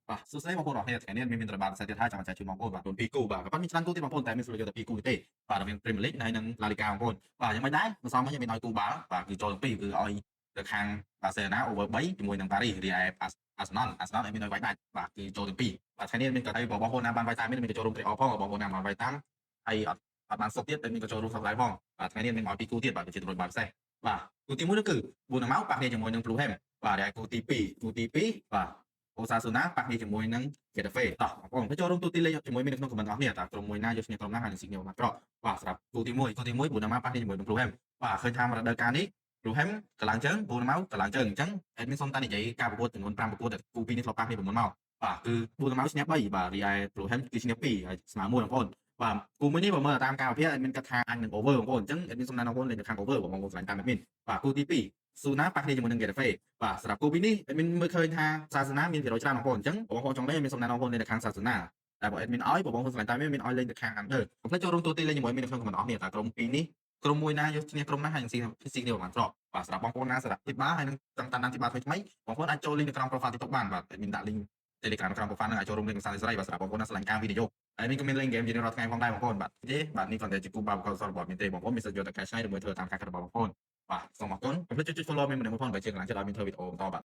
បាទសួស្តីបងប្អូនអរគ្នាថ្ងៃនេះមានត្រាបានផ្សាយទៀតហើយចាំអាចជួយបងប្អូនបាទទូន2គូបាទក៏ប៉ុន្តែមានច្រើនគូទៀតបងប្អូនតែមានស្រួលយកតែ2គូទេបាទរវាង Premier League ហើយនិង La Liga បងប្អូនបាទយ៉ាងមិនដែរមិនសមខ្ញុំមានឲ្យគូបាល់បាទគឺចូលទាំងពីរគឺឲ្យទៅខាង Barcelona over 3ជាមួយនឹង Paris រីឯ Arsenal ឲ្យមានឲ្យវាយដាច់បាទគឺចូលទាំងពីរបាទថ្ងៃនេះមានក៏ឲ្យបងប្អូនណាបានវាយតាមមានក៏ចូលរួមត្រេកអរផងបងប្អូនណាបានវាយតាមហើយអត់បានសុខទៀតតែមានក៏ចូលរួមសប្បាយផងបាទថ្ងៃនេះមានឲ្យ2គូទៀតបាទជាជំនួយបាទពិសេសបាទគូទី1នោះគឺ4ម៉ោងប៉ះគ្នាជាមួយនឹង Fulham បាទហើយគូទី2បាទអូសាសូណាប៉ះគ្នាជាមួយនឹង Getafe តោះបងប្អូនទៅចូលរួមទូទីលេខជាមួយមាននៅក្នុងខមមិនអស់គ្នាតើក្រុមមួយណាយកឈ្នះក្រុមណាហើយនឹងស៊ីញ៉ូមកក្រក់បាទសម្រាប់គូទី1ប៊ូណាម៉ាប៉ះគ្នាជាមួយនឹង Fulham បាទឃើញថារដូវកាលនេះ Fulham កឡើងជើងប៊ូណាម៉ាកឡើងជើងអញ្ចឹងអេដមីនសុំតានិយាយការប្រកួតចំនួន5ប្រកួតដែលគូពីរនេះធ្លាប់ប៉ះគ្នាពីមុនមកបាទគឺប៊ូណាម៉ាឈ្នះ3បាទរីឯ Fulham គឺឈ្នះ2ហើយស្មើ1បងប្អូនបាទគូមួយនេះបើមើលតាមការវិភាគអេដមីនគិតថាអាចនឹង over បងប្អូនអញ្ចឹងអេដមីនសុំណែនាំបងប្អូនលេងនៅខាង over បងប្អូនឆ្លាញ់តាមអេដមីនបាទគូទី2ស៊ូណាប៉ះគ្នាជាមួយនឹង Getafe បាទសម្រាប់គូពីរនេះអេដមីនមើលឃើញថាសាសនាមានភាគរយច្រើនបងប្អូនអញ្ចឹងបងប្អូនចង់លេងមានសុំណែនាំបងប្អូនលេងនៅខាងសាសនាតែបើអេដមីនឲ្យបងប្អូនឆ្លាញ់តាមមានឲ្យលេងនៅខាង under កុំភ្លេចចូលរួមទូទីលេងជាមួយមាននៅក្នុងខមមិនអស់គ្នាតើក្រុមពីរនេះក្រុមមួយណាយកឈ្នះក្រុមណាហើយនឹងស៊ីគ្នាបានត្រកបាទសម្រាប់បងប្អូនណាសម្រាប់ទីបាហើយនឹងចង់តាមដានទីបាថ្មីបងប្អូនអាចចូលលេងនៅក្នុង profile TikTok បានបាទមានដាក់ link Telegram នៅក្នុង profile នឹងអាចចូលរួមលេងកម្សាន្តសេរីបាទសម្រាប់បងប្អូនណាស្រឡាញ់ការវីដេអូហើយនេះក៏មានលេង game ជារៀងរាល់ថ្ងៃផងដែរបងប្អូនបាទទេបាទនេះគ្រាន់តែជាគូបាល់កោសរបស់មានទេបងប្អូនមានសិទ្ធិយកតែកែច្នៃដើម្បីធ្វើតាមការគិតរបស់បងប្អូនបាទសូមអរគុណកុំភ្លេចចុច follow មានម្នាក់បងប្អូនបើជាកន្លងចិត្តឲ្យមានធ្វើវីដេអូបន្តបាទ